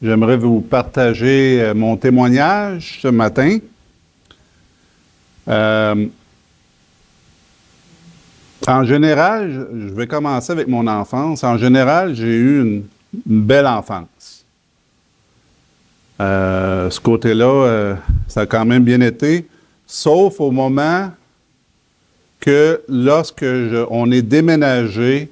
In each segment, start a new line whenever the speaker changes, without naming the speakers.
J'aimerais vous partager mon témoignage ce matin. En général, je vais commencer avec mon enfance. En général, j'ai eu une belle enfance. Ce côté-là, ça a quand même bien été, sauf au moment que lorsque on est déménagé,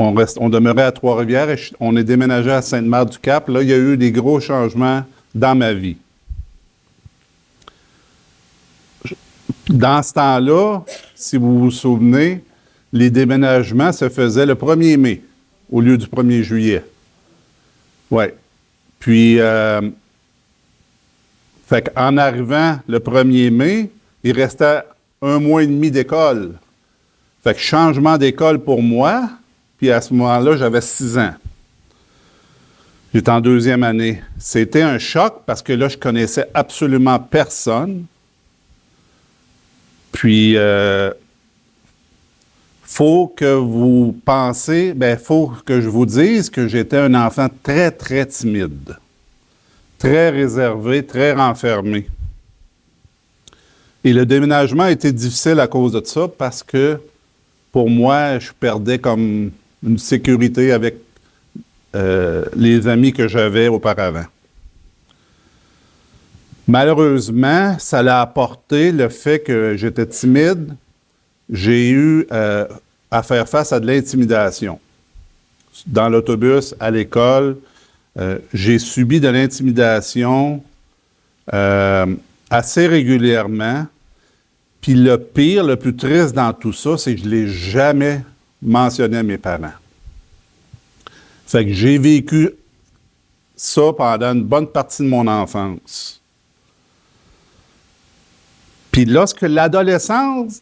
on demeurait à Trois-Rivières et on est déménagé à Sainte-Mère-du-Cap. Là, il y a eu des gros changements dans ma vie. Dans ce temps-là, si vous vous souvenez, les déménagements se faisaient le 1er mai au lieu du 1er juillet. Oui. Puis, fait qu'en arrivant le 1er mai, il restait 1 mois et demi d'école. Fait que changement d'école pour moi, puis à ce moment-là, j'avais 6 ans. J'étais en 2e année. C'était un choc parce que là, je connaissais absolument personne. Puis, faut que vous pensez, faut que je vous dise que j'étais un enfant très, très timide, très réservé, très renfermé. Et le déménagement a été difficile à cause de ça parce que, pour moi, je perdais comme une sécurité avec les amis que j'avais auparavant. Malheureusement, ça l'a apporté le fait que j'étais timide. J'ai eu à faire face à de l'intimidation. Dans l'autobus, à l'école, j'ai subi de l'intimidation assez régulièrement. Puis le pire, le plus triste dans tout ça, c'est que je ne l'ai jamais mentionné à mes parents. Fait que j'ai vécu ça pendant une bonne partie de mon enfance. Puis lorsque l'adolescence,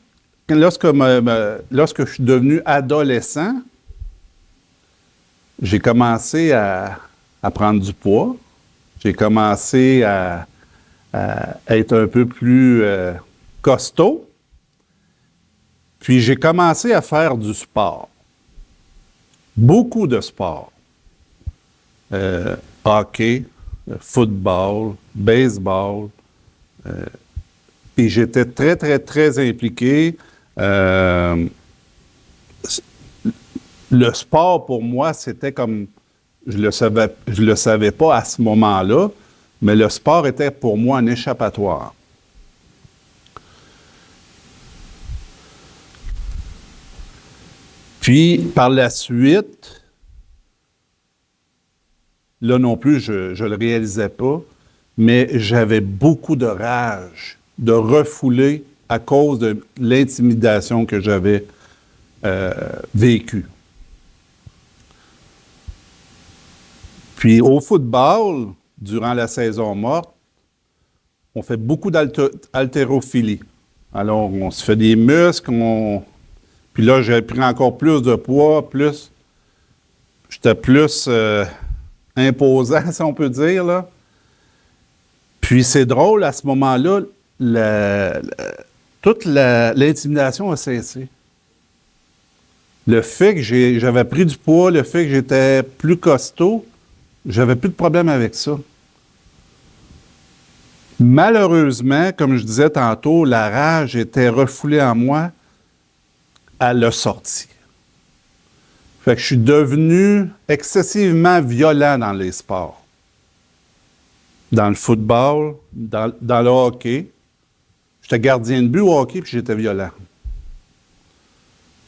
lorsque je suis devenu adolescent, j'ai commencé à prendre du poids. J'ai commencé à être un peu plus costaud. Puis j'ai commencé à faire du sport. Beaucoup de sport. Hockey, football, baseball. Et j'étais très, très, très impliqué. Le sport, pour moi, c'était comme... Je le savais pas à ce moment-là, mais le sport était pour moi un échappatoire. Puis, par la suite, là non plus, je ne le réalisais pas, mais j'avais beaucoup de rage de refouler à cause de l'intimidation que j'avais vécue. Puis au football, durant la saison morte, on fait beaucoup d'haltérophilie. Alors, on se fait des muscles, puis là, j'ai pris encore plus de poids, j'étais plus imposant, si on peut dire, là. Puis c'est drôle, à ce moment-là, toute l'intimidation a cessé. Le fait que j'avais pris du poids, le fait que j'étais plus costaud, j'avais plus de problème avec ça. Malheureusement, comme je disais tantôt, la rage était refoulée en moi, elle l'a sorti. Fait que je suis devenu excessivement violent dans les sports. Dans le football, dans le hockey. J'étais gardien de but au hockey, puis j'étais violent.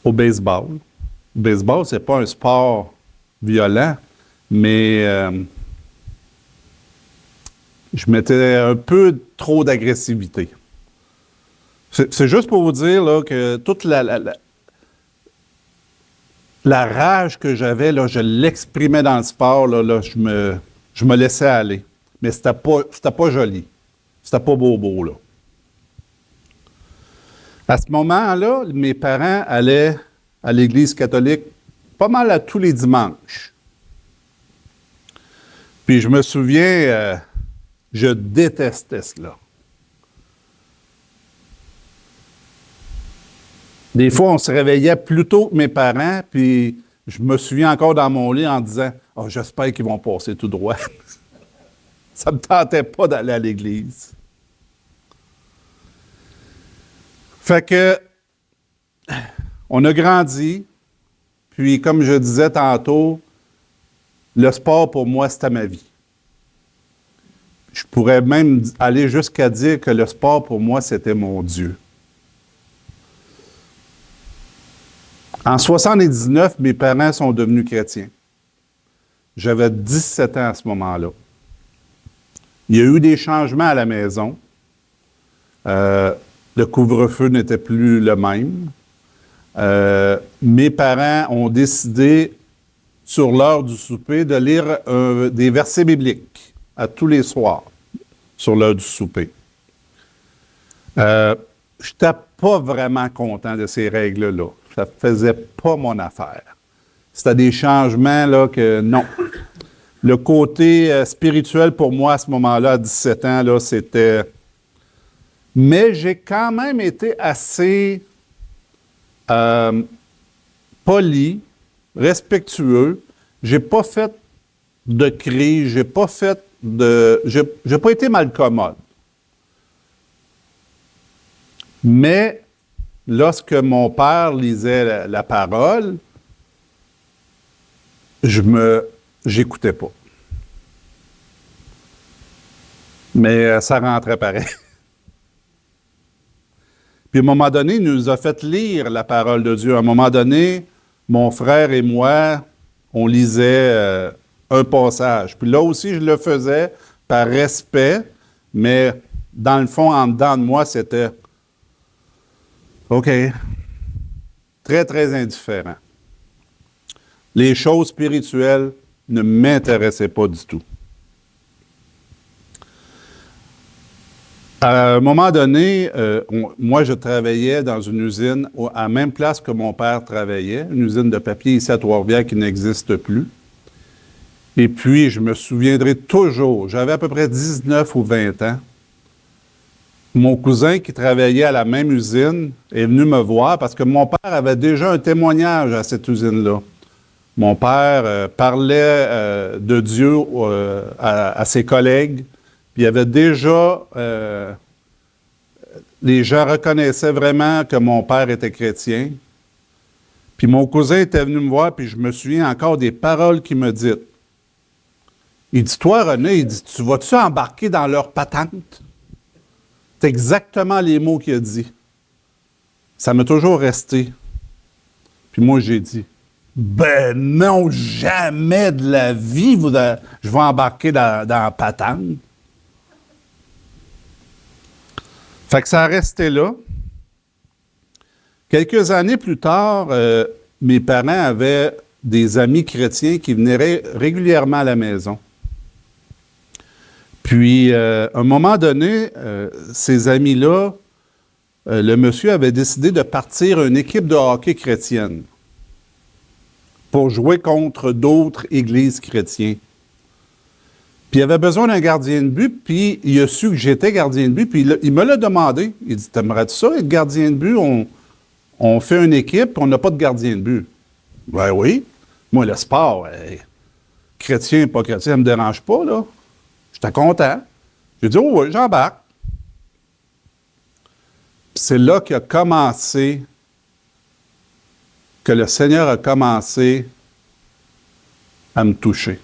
Au baseball. Le baseball, c'est pas un sport violent, mais je mettais un peu trop d'agressivité. C'est juste pour vous dire là, que toute la rage que j'avais, là, je l'exprimais dans le sport, là, je me laissais aller. Mais c'était pas joli. C'était pas beau, là. À ce moment-là, mes parents allaient à l'Église catholique pas mal à tous les dimanches. Puis je me souviens, je détestais cela. Des fois, on se réveillait plus tôt que mes parents, puis je me souviens encore dans mon lit en disant « Oh, j'espère qu'ils vont passer tout droit. » Ça ne me tentait pas d'aller à l'église. Fait que, on a grandi, puis comme je disais tantôt, le sport pour moi, c'était ma vie. Je pourrais même aller jusqu'à dire que le sport pour moi, c'était mon Dieu. En 79, mes parents sont devenus chrétiens. J'avais 17 ans à ce moment-là. Il y a eu des changements à la maison. Le couvre-feu n'était plus le même. Mes parents ont décidé, sur l'heure du souper, de lire des versets bibliques à tous les soirs, sur l'heure du souper. Je n'étais pas vraiment content de ces règles-là. Ça ne faisait pas mon affaire. C'était des changements là, que non. Le côté spirituel pour moi à ce moment-là, à 17 ans, là, c'était... Mais j'ai quand même été assez poli, respectueux. J'ai pas fait de cris, j'ai pas été malcommode. Mais lorsque mon père lisait la parole, j'écoutais pas. Mais ça rentrait pareil. Puis à un moment donné, il nous a fait lire la parole de Dieu. À un moment donné, mon frère et moi, on lisait un passage. Puis là aussi, je le faisais par respect, mais dans le fond, en dedans de moi, c'était OK. Très, très indifférent. Les choses spirituelles ne m'intéressaient pas du tout. À un moment donné, moi, je travaillais dans une usine à la même place que mon père travaillait, une usine de papier ici à Trois-Rivières qui n'existe plus. Et puis, je me souviendrai toujours, j'avais à peu près 19 ou 20 ans, mon cousin qui travaillait à la même usine est venu me voir parce que mon père avait déjà un témoignage à cette usine-là. Mon père parlait de Dieu à ses collègues, puis il y avait déjà... les gens reconnaissaient vraiment que mon père était chrétien. Puis mon cousin était venu me voir, puis je me souviens encore des paroles qu'il me dit. Il dit, toi, René, il dit, tu vas-tu embarquer dans leur patente? C'est exactement les mots qu'il a dit. Ça m'a toujours resté. Puis moi, j'ai dit, ben non, jamais de la vie, je vais embarquer dans la patente. Fait que ça a resté là. Quelques années plus tard, mes parents avaient des amis chrétiens qui venaient régulièrement à la maison. Puis, à un moment donné, ces amis-là, le monsieur avait décidé de partir une équipe de hockey chrétienne pour jouer contre d'autres églises chrétiennes. Puis il avait besoin d'un gardien de but, puis il a su que j'étais gardien de but, puis il me l'a demandé. Il dit, t'aimerais-tu ça, être gardien de but? On fait une équipe, puis on n'a pas de gardien de but. Ben oui. Moi, le sport, chrétien, pas chrétien, ça ne me dérange pas, là. J'étais content. J'ai dit, oh oui, j'embarque. Puis c'est là qu'il a commencé, que le Seigneur a commencé à me toucher.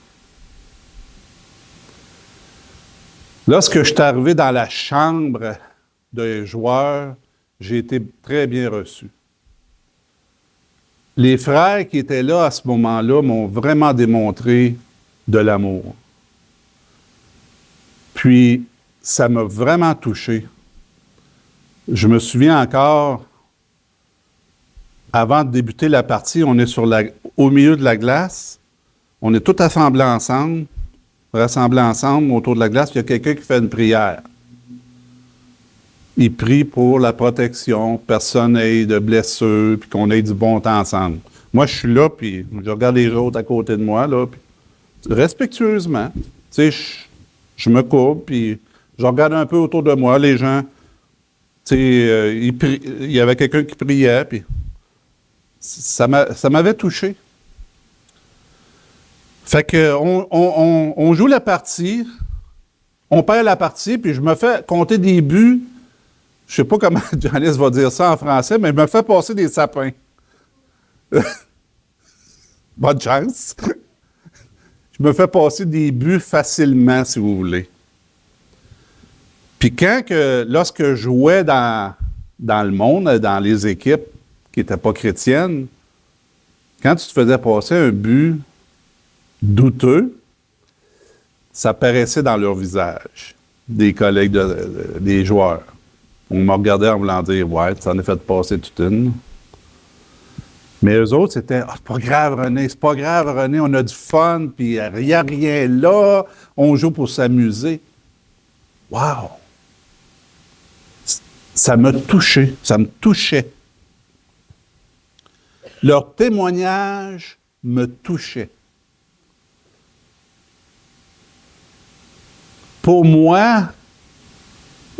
Lorsque je suis arrivé dans la chambre des joueurs, j'ai été très bien reçu. Les frères qui étaient là à ce moment-là m'ont vraiment démontré de l'amour. Puis, ça m'a vraiment touché. Je me souviens encore, avant de débuter la partie, on est au milieu de la glace, on est tous rassemblés ensemble autour de la glace, puis il y a quelqu'un qui fait une prière. Il prie pour la protection, personne n'ait de blessures, puis qu'on ait du bon temps ensemble. Moi, je suis là, puis je regarde les autres à côté de moi, là, puis respectueusement, tu sais, je me coupe, puis je regarde un peu autour de moi, les gens, tu sais, il y avait quelqu'un qui priait, puis ça m'avait touché. Fait que on joue la partie, on perd la partie, puis je me fais compter des buts. Je sais pas comment Janice va dire ça en français, mais je me fais passer des sapins. Bonne chance. Je me fais passer des buts facilement, si vous voulez. Puis lorsque je jouais dans le monde, dans les équipes qui n'étaient pas chrétiennes, quand tu te faisais passer un but douteux, ça paraissait dans leur visage, des collègues, des joueurs. On me regardait en voulant dire « Ouais, tu en as fait passer toute une. » Mais eux autres, c'était « Ah, c'est pas grave, René, c'est pas grave, René, on a du fun, puis il n'y a rien là, on joue pour s'amuser. » Wow! Ça m'a touché, ça me touchait. Leur témoignage me touchait. Pour moi,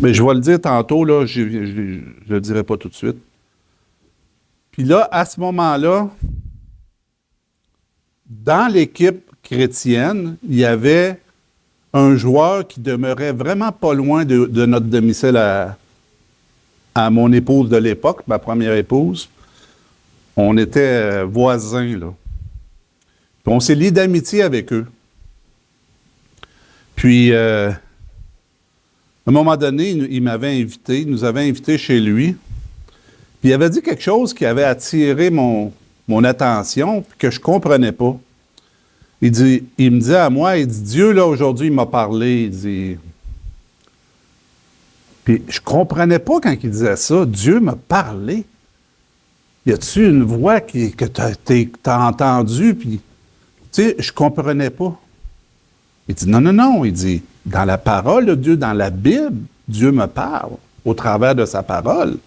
mais je vais le dire tantôt, là, je ne le dirai pas tout de suite. Puis là, à ce moment-là, dans l'équipe chrétienne, il y avait un joueur qui demeurait vraiment pas loin de notre domicile à mon épouse de l'époque, ma première épouse. On était voisins, là. Puis on s'est liés d'amitié avec eux. Puis, à un moment donné, il nous avait invités chez lui. Puis il avait dit quelque chose qui avait attiré mon attention, puis que je ne comprenais pas. Il me disait à moi, il dit, Dieu, là, aujourd'hui, il m'a parlé, il dit... Puis je ne comprenais pas quand il disait ça. Dieu m'a parlé. Y a-tu une voix que tu as entendue? Puis, tu sais, je ne comprenais pas. Il dit, non. Il dit, dans la parole de Dieu, dans la Bible, Dieu me parle au travers de sa parole.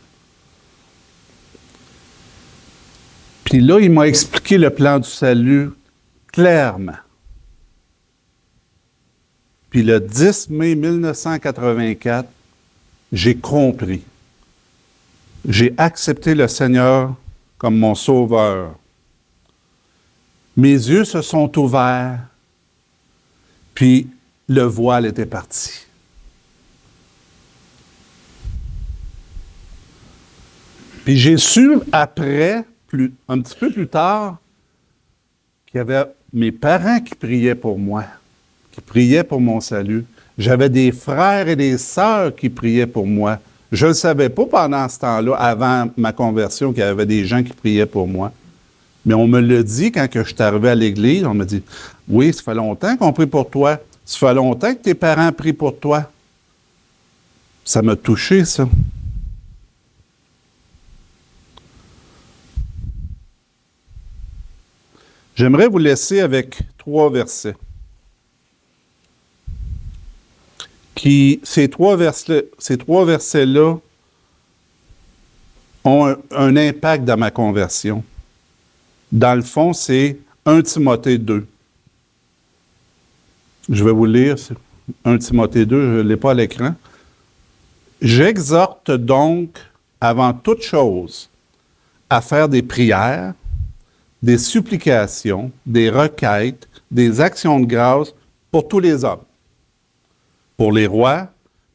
Puis là, il m'a expliqué le plan du salut clairement. Puis le 10 mai 1984, j'ai compris. J'ai accepté le Seigneur comme mon sauveur. Mes yeux se sont ouverts, puis le voile était parti. Puis j'ai su après, un petit peu plus tard, qu'il y avait mes parents qui priaient pour moi, qui priaient pour mon salut. J'avais des frères et des sœurs qui priaient pour moi. Je ne le savais pas pendant ce temps-là, avant ma conversion, qu'il y avait des gens qui priaient pour moi. Mais on me l'a dit quand je suis arrivé à l'église. On m'a dit, « Oui, ça fait longtemps qu'on prie pour toi. Ça fait longtemps que tes parents prient pour toi. » Ça m'a touché, ça. J'aimerais vous laisser avec 3 versets. Ces trois versets-là ont un impact dans ma conversion. Dans le fond, c'est 1 Timothée 2. Je vais vous lire 1 Timothée 2, je ne l'ai pas à l'écran. « J'exhorte donc, avant toute chose, à faire des prières, des supplications, des requêtes, des actions de grâce pour tous les hommes, pour les rois,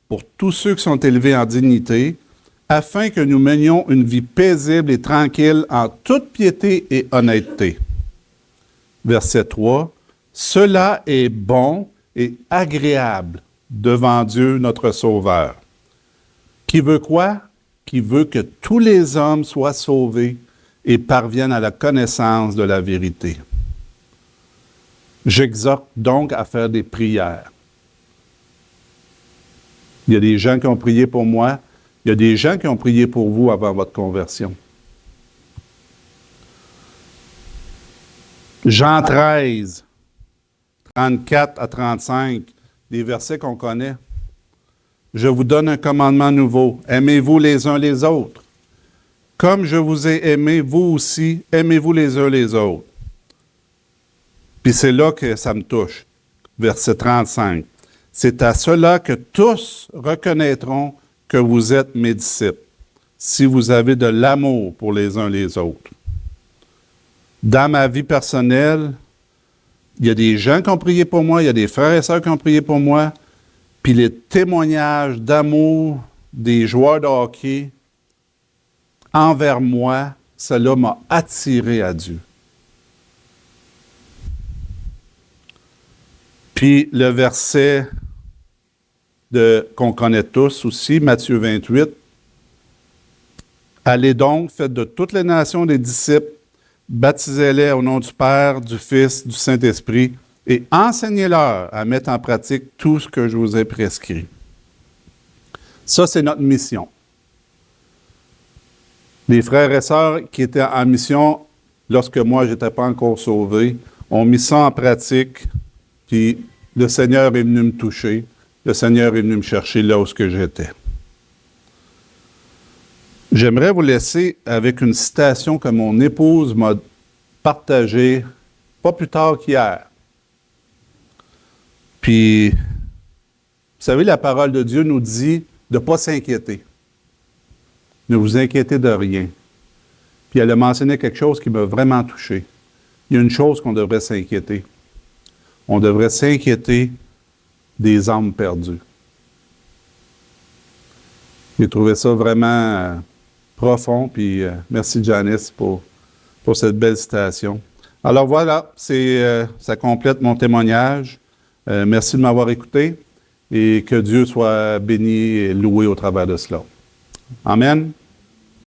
pour tous ceux qui sont élevés en dignité, afin que nous menions une vie paisible et tranquille en toute piété et honnêteté. » Verset 3. « Cela est bon et agréable devant Dieu notre Sauveur. » Qui veut quoi? Qui veut que tous les hommes soient sauvés et parviennent à la connaissance de la vérité. J'exhorte donc à faire des prières. Il y a des gens qui ont prié pour moi. Il y a des gens qui ont prié pour vous avant votre conversion. Jean 13, 34 à 35, des versets qu'on connaît. Je vous donne un commandement nouveau. Aimez-vous les uns les autres. Comme je vous ai aimé, vous aussi, aimez-vous les uns les autres. Puis c'est là que ça me touche. Verset 35. C'est à cela que tous reconnaîtront que vous êtes mes disciples, si vous avez de l'amour pour les uns les autres. Dans ma vie personnelle, Il y a des gens qui ont prié pour moi, il y a des frères et sœurs qui ont prié pour moi, puis les témoignages d'amour des joueurs de hockey envers moi, cela m'a attiré à Dieu. Puis le verset qu'on connaît tous aussi, Matthieu 28, « Allez donc, faites de toutes les nations des disciples, baptisez-les au nom du Père, du Fils, du Saint-Esprit, et enseignez-leur à mettre en pratique tout ce que je vous ai prescrit. » Ça, c'est notre mission. Les frères et sœurs qui étaient en mission lorsque moi, je n'étais pas encore sauvé, ont mis ça en pratique, puis le Seigneur est venu me toucher. Le Seigneur est venu me chercher là où j'étais. J'aimerais vous laisser avec une citation que mon épouse m'a partagée pas plus tard qu'hier. Puis, vous savez, la parole de Dieu nous dit de ne pas s'inquiéter. Ne vous inquiétez de rien. Puis elle a mentionné quelque chose qui m'a vraiment touché. Il y a une chose qu'on devrait s'inquiéter. On devrait s'inquiéter des âmes perdues. J'ai trouvé ça vraiment profond, puis merci Janice pour cette belle citation. Alors voilà, ça complète mon témoignage. Merci de m'avoir écouté et que Dieu soit béni et loué au travers de cela. Amen.